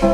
स्वागत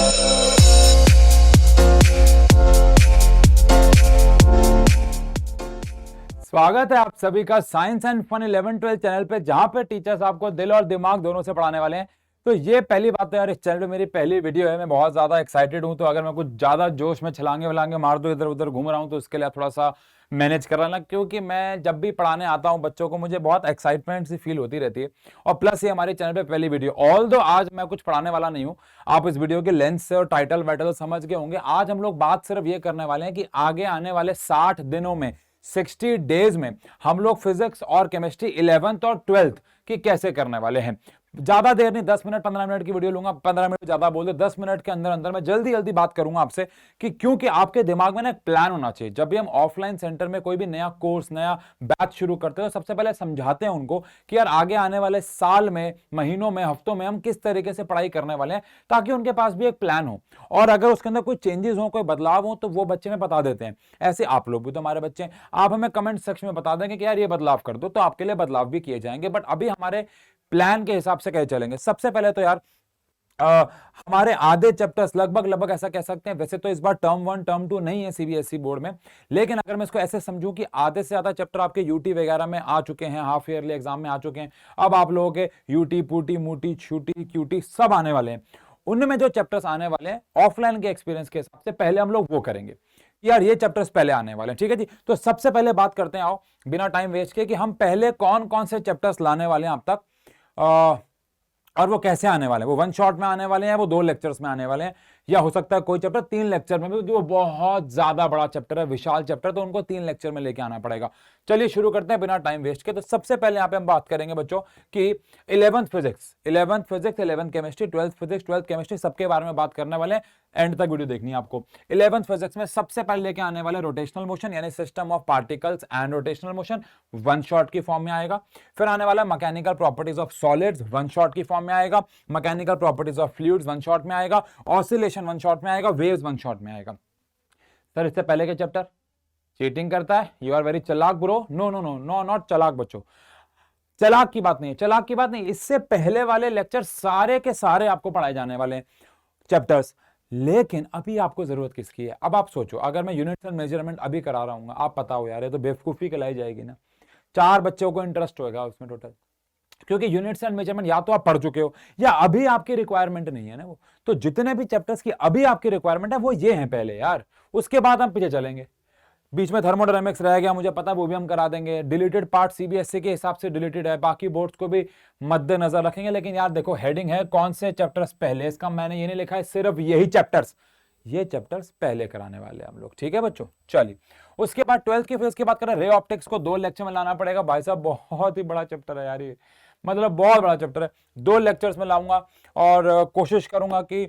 है आप सभी का साइंस एंड फन 11-12 चैनल पे, जहां पे टीचर्स आपको दिल और दिमाग दोनों से पढ़ाने वाले हैं। तो ये पहली बात है यार, इस चैनल पे मेरी पहली वीडियो है। मैं बहुत ज्यादा एक्साइटेड हूं। तो अगर मैं कुछ ज्यादा जोश में छलांगे वलांगे मार दूं, इधर उधर घूम रहा हूं, तो उसके लिए थोड़ा सा मैनेज कर लेना, क्योंकि मैं जब भी पढ़ाने आता हूं बच्चों को मुझे बहुत एक्साइटमेंट सी फील होती रहती है। और प्लस ये हमारे चैनल पे पहली वीडियो, ऑल दो आज मैं कुछ पढ़ाने वाला नहीं हूं। आप इस वीडियो के लेंथ से और टाइटल वाइटल समझ गए होंगे। आज हम लोग बात सिर्फ ये करने वाले हैं कि आगे आने वाले 60 दिनों में, 60 डेज में हम लोग फिजिक्स और केमिस्ट्री 11th और 12th की कैसे करने वाले हैं। ज्यादा देर नहीं, 10 मिनट 15 मिनट की वीडियो लूंगा। 15 मिनट ज्यादा बोल दे, 10 मिनट के अंदर अंदर मैं जल्दी जल्दी बात करूंगा आपसे, कि क्योंकि आपके दिमाग में ना एक प्लान होना चाहिए। जब भी हम ऑफलाइन सेंटर में कोई भी नया कोर्स, नया बैच शुरू करते हैं, तो सबसे पहले समझाते हैं उनको कि यार आगे आने वाले साल में, महीनों में, हफ्तों में हम किस तरीके से पढ़ाई करने वाले हैं, ताकि उनके पास भी एक प्लान हो। और अगर उसके अंदर कोई चेंजेस हो, कोई बदलाव हो, तो वो बच्चे में बता देते हैं। ऐसे आप लोग भी तो हमारे बच्चे हैं, आप हमें कमेंट सेक्शन में बता देंगे कि यार ये बदलाव कर दो, तो आपके लिए बदलाव भी किए जाएंगे। बट अभी हमारे प्लान के हिसाब से कैसे चलेंगे। सबसे पहले तो यार हमारे आधे चैप्टर्स लगभग ऐसा कह सकते हैं। वैसे तो इस बार टर्म 1 टर्म 2 नहीं है सीबीएसई बोर्ड में, लेकिन अगर मैं इसको ऐसे समझूं कि आधे से ज्यादा चैप्टर आपके यूटी वगैरह में आ चुके हैं, हाफ ईयरली एग्जाम में आ चुके हैं। अब आप लोगों के यूटी, पूटी, मूटी, छूटी, क्यूटी सब आने वाले हैं। उनमें जो चैप्टर्स आने वाले हैं ऑफलाइन के एक्सपीरियंस के हिसाब से, पहले हम लोग वो करेंगे। यार ये चैप्टर्स पहले आने वाले हैं, ठीक है जी। तो सबसे पहले बात करते हैं, आओ बिना टाइम वेस्ट के, कि हम पहले कौन कौन से चैप्टर्स लाने वाले हैं अब तक, और वो कैसे आने वाले हैं। वो 1 शॉट में आने वाले हैं, वो 2 लेक्चर्स में आने वाले हैं, या हो सकता है कोई चैप्टर 3 लेक्चर में भी, जो बहुत ज्यादा बड़ा चैप्टर है, विशाल चैप्टर, तो उनको 3 लेक्चर में लेके आना पड़ेगा। चलिए शुरू करते हैं बिना टाइम वेस्ट के। तो सबसे पहले यहाँ पे हम बात करेंगे बच्चों कि 11th physics, 11th chemistry, 12th physics, 12th chemistry, सबके बारे में बात करने वाले हैं। एंड तक वीडियो देखनी है आपको। 11th फिजिक्स में सबसे पहले लेके आने वाले रोटेशनल मोशन, यानी system of particles and rotational motion, 1 shot की फॉर्म में आएगा। फिर आने वाला mechanical properties of solids, 1 shot की फॉर्म में आएगा। Mechanical properties of fluids, 1 shot में आएगा। ऑसिलेशन 1 शॉट में आएगा। वेव्स 1 शॉट में आएगा। सर इससे पहले के चैप्टर चीटिंग करता है, यू आर वेरी चालाक bro. No no no no, not चालाक बच्चों, चालाक की बात नहीं है, चालाक की बात नहीं। इससे पहले वाले लेक्चर सारे के सारे आपको पढ़ाए जाने वाले हैं चैप्टर्स। लेकिन अभी आपको जरूरत किसकी है। अब आप सोचो, अगर मैं यूनिट्स एंड मेजरमेंट अभी करा रहा हूँ, आप पता हो यार ये तो बेवकूफी कहलाई जाएगी ना। 4 बच्चों को इंटरेस्ट होगा उसमें टोटल, क्योंकि यूनिट्स एंड मेजरमेंट या तो आप पढ़ चुके हो, या अभी आपकी रिक्वायरमेंट नहीं है ना वो। तो जितने भी चैप्टर्स की अभी आपकी रिक्वायरमेंट है वो ये हैं पहले यार, उसके बाद हम पीछे चलेंगे। बीच में थर्मोडायनेमिक्स रह गया, मुझे पता, वो भी हम करा देंगे। डिलीटेड पार्ट सीबीएसई के हिसाब से डिलीटेड है, बाकी बोर्ड्स को भी मद्देनजर रखेंगे। लेकिन यार देखो, हेडिंग है कौन से चैप्टर्स पहले, इसका मैंने ये नहीं लिखा है सिर्फ यही चैप्टर्स, ये चैप्टर्स पहले कराने वाले हैं हम लोग, ठीक है बच्चों। चलिए उसके बाद 12th की फिजिक्स की बात करें, रे ऑप्टिक्स को 2 लेक्चर में लाना पड़ेगा। भाई साहब बहुत ही बड़ा चैप्टर है यार ये, मतलब बहुत बड़ा चैप्टर है। 2 लेक्चर्स में लाऊंगा और कोशिश करूंगा कि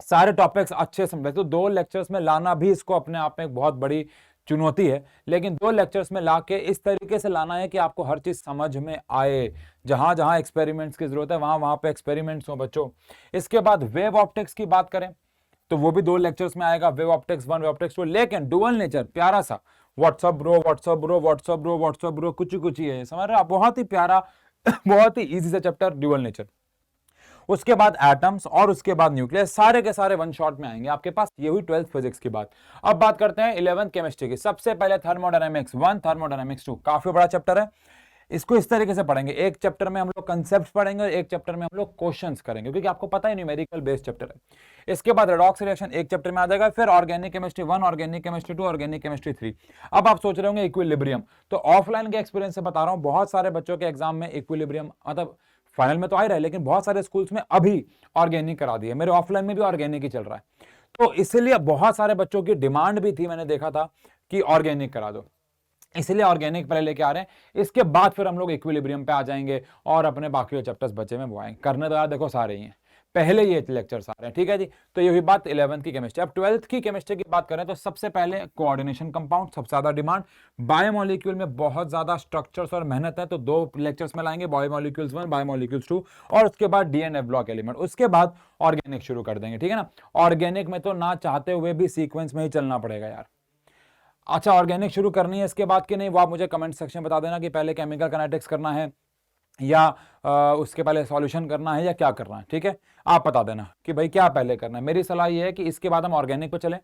सारे टॉपिक्स अच्छे समझे। तो 2 लेक्चर्स में लाना भी इसको अपने आप में एक बहुत बड़ी चुनौती है, लेकिन 2 लेक्चर्स में लाके इस तरीके से लाना है कि आपको हर चीज समझ में आए। जहां जहां एक्सपेरिमेंट्स की जरूरत है वहां वहां पे एक्सपेरिमेंट्स हो बच्चों। इसके बाद वेव ऑप्टिक्स की बात करें तो वो भी 2 लेक्चर्स में आएगा, वेव ऑप्टिक्स 1, वेव ऑप्टिक्स 2। लेकिन डुअल नेचर प्यारा सा, WhatsApp bro, WhatsApp bro, WhatsApp bro, WhatsApp bro, कुछ ही है, समझ रहे हो आप। बहुत ही प्यारा बहुत ही इजी सा चैप्टर ड्यूअल नेचर। उसके बाद एटम्स और उसके बाद न्यूक्लियस, सारे के सारे 1 शॉट में आएंगे आपके पास। ये हुई 12th फिजिक्स की बात। अब बात करते हैं 11th केमिस्ट्री की। सबसे पहले थर्मोडायनेमिक्स 1, थर्मोडायनेमिक्स 2, काफी बड़ा चैप्टर है। इसको इस तरीके से पढ़ेंगे, एक चैप्टर में हम लोग कंसेप्ट पढ़ेंगे और एक चैप्टर में हम लोग क्वेश्चंस करेंगे, क्योंकि आपको पता है न्यूमेरिकल बेस्ड चैप्टर है। इसके बाद रेडॉक्स रिएक्शन एक चैप्टर में आ जाएगा। फिर organic chemistry 1, organic chemistry 2, organic chemistry 3। अब आप सोच रहे होंगे इक्विलिब्रियम, तो ऑफलाइन के एक्सपीरियंस से बता रहा हूं, बहुत सारे बच्चों के एग्जाम में इक्विलिब्रियम, मतलब फाइनल में तो आ ही रहा है, लेकिन बहुत सारे स्कूल्स में अभी ऑर्गेनिक करा दिए। मेरे ऑफलाइन में भी ऑर्गेनिक ही चल रहा है, तो इसलिए बहुत सारे बच्चों की डिमांड भी थी, मैंने देखा था कि ऑर्गेनिक करा दो, इसलिए ऑर्गेनिक पहले लेके आ रहे हैं। इसके बाद फिर हम लोग इक्विलिब्रियम पे आ जाएंगे और अपने बाकी चैप्टर्स बचे में वो आएंगे। करने तो यार देखो सारे ही हैं, पहले ये लेक्चर्स आ रहे हैं, ठीक है जी। तो ये हुई बात 11th की केमिस्ट्री। अब 12th की केमिस्ट्री की बात करें तो सबसे पहले कोऑर्डिनेशन कंपाउंड, सबसे ज्यादा डिमांड। बायोमोलिक्यूल में बहुत ज्यादा स्ट्रक्चर्स और मेहनत है, तो 2 लेक्चर्स में लाएंगे, बायोमोलिक्यूल्स 1, बायोमोलिक्यूल्स 2, और उसके बाद डीएनए ब्लॉक एलिमेंट। उसके बाद ऑर्गेनिक शुरू कर देंगे, ठीक है ना। ऑर्गेनिक में तो ना चाहते हुए भी सीक्वेंस में ही चलना पड़ेगा यार। अच्छा, ऑर्गेनिक शुरू करनी है इसके बाद कि नहीं, वो आप मुझे कमेंट सेक्शन में बता देना कि पहले केमिकल काइनेटिक्स करना है या उसके पहले सॉल्यूशन करना है या क्या करना है, ठीक है। आप बता देना कि भाई क्या पहले करना है। मेरी सलाह ये है कि इसके बाद हम ऑर्गेनिक पे चलें,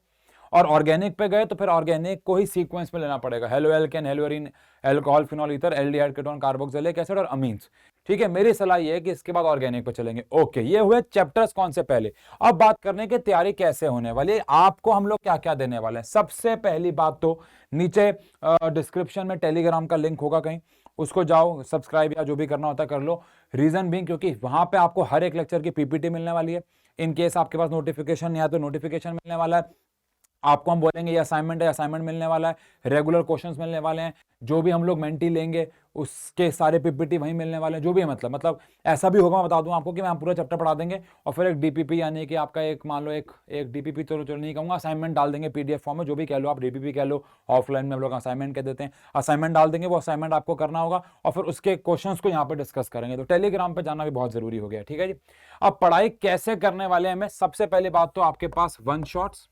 और ऑर्गेनिक पे गए तो फिर ऑर्गेनिक को ही सीक्वेंस में लेना पड़ेगा, haloalkane, haloarene, alcohol, phenol ether, aldehyde ketone, carboxylic acid और अमीन्स, ठीक है। मेरी सलाह ये है कि इसके बाद ऑर्गेनिक पे चलेंगे। ओके, ये हुए चैप्टर्स कौन से पहले। अब बात करने की तैयारी कैसे होने वाली है, आपको हम लोग क्या क्या देने वाले हैं। सबसे पहली बात तो नीचे डिस्क्रिप्शन में टेलीग्राम का लिंक होगा कहीं, उसको जाओ, सब्सक्राइब या जो भी करना होता है कर लो। रीजन भी क्योंकि वहां पे आपको हर एक लेक्चर की पीपीटी मिलने वाली है। इन केस आपके पास नोटिफिकेशन नहीं आया तो नोटिफिकेशन मिलने वाला है आपको। हम बोलेंगे ये असाइनमेंट है, असाइनमेंट मिलने वाला है, रेगुलर क्वेश्चंस मिलने वाले हैं, जो भी हम लोग मेंटी लेंगे उसके सारे पीपीटी वहीं मिलने वाले हैं, जो भी है मतलब ऐसा भी होगा, मैं बता दूं आपको कि मैं हम पूरा चैप्टर पढ़ा देंगे और फिर एक डीपीपी यानी कि आपका एक मान लो एक डीपीपी तो चलो नहीं कहूंगा, असाइनमेंट डाल देंगे पीडीएफ फॉर्म में, जो भी कह लो आप, डीपीपी कह लो, ऑफलाइन में हम लोग असाइनमेंट कह देते हैं। असाइनमेंट डाल देंगे, वो असाइनमेंट आपको करना होगा और फिर उसके क्वेश्चंस को यहाँ पे डिस्कस करेंगे। तो टेलीग्राम पे जाना भी बहुत जरूरी हो गया, ठीक है जी। अब पढ़ाई कैसे करने वाले हैं, मैं सबसे पहली बात तो आपके पास वन शॉट्स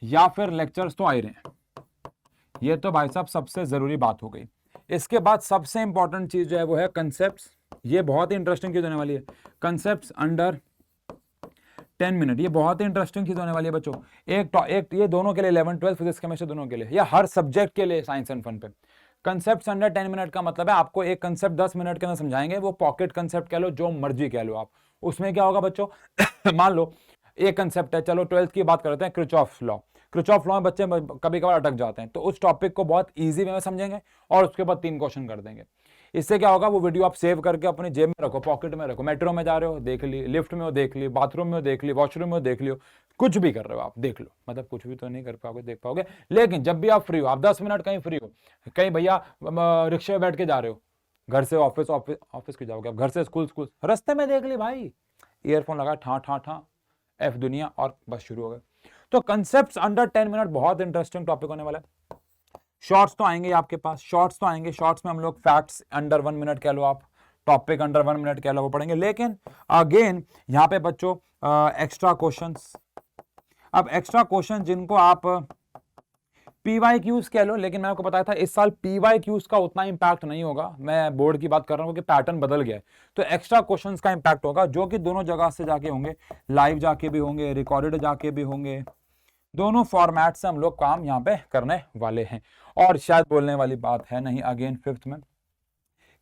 या फिर लेक्चर्स तो आ ही रहे हैं, ये तो भाई साहब सबसे जरूरी बात हो गई। इसके बाद सबसे इंपॉर्टेंट चीज जो है वो है कंसेप्ट्स। ये बहुत ही इंटरेस्टिंग चीज होने वाली है, कंसेप्ट्स अंडर 10 मिनट। ये बहुत ही इंटरेस्टिंग चीज होने वाली है बच्चों। एक ये दोनों के लिए 11 12 फिजिक्स केमिस्ट्री दोनों के लिए, या हर सब्जेक्ट के लिए साइंस एंड फन पे। कंसेप्ट्स अंडर 10 मिनट का मतलब है आपको एक कंसेप्ट 10 मिनट के अंदर समझाएंगे, वो पॉकेट कंसेप्ट कह लो, जो मर्जी कह लो आप। उसमें क्या होगा बच्चों मान लो एक कंसेप्ट है, चलो 12th की बात करते हैं, किरचॉफ लॉ। किरचॉफ लॉ में बच्चे कभी कभार अटक जाते हैं, तो उस टॉपिक को बहुत इजी वे में समझेंगे और उसके बाद 3 क्वेश्चन कर देंगे। इससे क्या होगा, वो वीडियो आप सेव करके अपनी जेब में रखो, पॉकेट में रखो, मेट्रो में जा रहे हो देख ली, लिफ्ट में हो देख ली, बाथरूम में हो देख ली, वॉशरूम में हो देख लियो, कुछ भी कर रहे हो आप देख लो। मतलब कुछ भी तो नहीं कर पाओगे, देख पाओगे, लेकिन जब भी आप फ्री हो, आप 10 मिनट कहीं फ्री हो, कहीं भैया रिक्शे में बैठ के जा रहे हो, घर से ऑफिस, ऑफिस के जाओगे आप, घर से स्कूल, स्कूल रास्ते में देख ली भाई, ईयरफोन लगा, ठा ठा ठा एफ दुनिया, और बस शुरू हो गए। तो कंसेप्ट्स अंडर 10 मिनट बहुत इंटरेस्टिंग टॉपिक होने वाला है। शॉर्ट्स तो आएंगे आपके पास, शॉर्ट्स तो आएंगे, शॉर्ट्स में हम लोग फैक्ट्स अंडर 1 मिनट कह लो आप, टॉपिक अंडर 1 मिनट कह लो, वो पढ़ेंगे। लेकिन अगेन यहाँ पे बच्चों एक्स्ट्रा क्वेश्चंस, अब एक्स्ट्रा क्वेश्चन जिनको आप पीवाईक्यूज कह लो, लेकिन मैंने आपको बताया था इस साल पीवाईक्यूज का उतना इंपैक्ट नहीं होगा, मैं बोर्ड की बात कर रहा हूँ क्योंकि पैटर्न बदल गया है। तो एक्स्ट्रा क्वेश्चंस का इंपैक्ट होगा, जो कि दोनों जगह से जाके होंगे, लाइव जाके भी होंगे, रिकॉर्डेड जाके भी होंगे, दोनों फॉर्मेट से हम लोग काम यहाँ पे करने वाले हैं। और शायद बोलने वाली बात है नहीं अगेन 5th में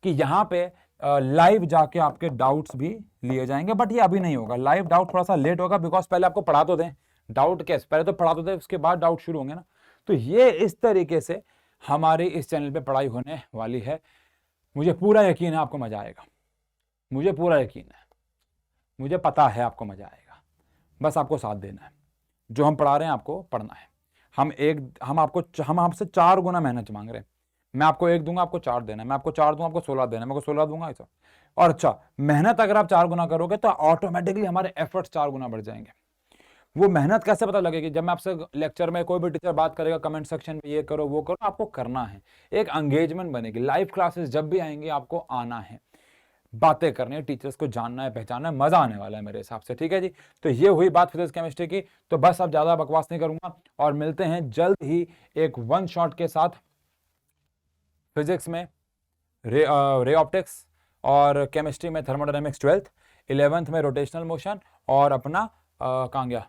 कि यहाँ पे लाइव जाके आपके डाउट्स भी लिए जाएंगे, बट ये अभी नहीं होगा, लाइव डाउट थोड़ा सा लेट होगा, बिकॉज पहले आपको पढ़ा तो दें, डाउट कैसे पहले तो पढ़ा तो दें, उसके बाद डाउट शुरू होंगे ना। तो ये इस तरीके से हमारे इस चैनल पे पढ़ाई होने वाली है। मुझे पूरा यकीन है आपको मजा आएगा, मुझे पूरा यकीन है, मुझे पता है आपको मजा आएगा, बस आपको साथ देना है, जो हम पढ़ा रहे हैं आपको पढ़ना है। हम आपसे 4 गुना मेहनत मांग रहे हैं। मैं आपको 1 दूंगा, आपको 4 देना है, मैं आपको 4 दूंगा, आपको 16 देना है, मैं आपको 16 दूंगा ऐसा। और अच्छा, मेहनत अगर आप 4 गुना करोगे तो ऑटोमेटिकली हमारे एफर्ट्स 4 गुना बढ़ जाएंगे। वो मेहनत कैसे पता लगेगी, जब मैं आपसे लेक्चर में, कोई भी टीचर बात करेगा कमेंट सेक्शन में, ये करो वो करो, आपको करना है, एक एंगेजमेंट बनेगी। लाइव क्लासेस जब भी आएंगी आपको आना है, बातें करनी है, टीचर्स को जानना है, पहचानना है, मजा आने वाला है मेरे हिसाब से, ठीक है जी। तो ये हुई बात फिजिक्स केमिस्ट्री की। तो बस अब ज्यादा बकवास नहीं करूंगा और मिलते हैं जल्द ही एक 1 शॉट के साथ फिजिक्स में रे ऑप्टिक्स, और केमिस्ट्री में थर्मोडायनेमिक्स 12th, 11th में रोटेशनल मोशन, और अपना कहाँ गया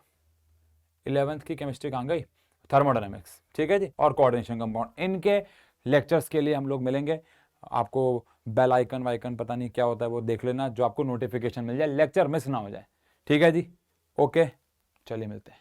11th की केमिस्ट्री कहाँ गई, थर्मोडायनेमिक्स, ठीक है जी, और कोऑर्डिनेशन कंपाउंड। इनके लेक्चर्स के लिए हम लोग मिलेंगे। आपको बेल आइकन वाइकन पता नहीं क्या होता है वो देख लेना, जो आपको नोटिफिकेशन मिल जाए, लेक्चर मिस ना हो जाए, ठीक है जी। ओके, चलिए मिलते हैं।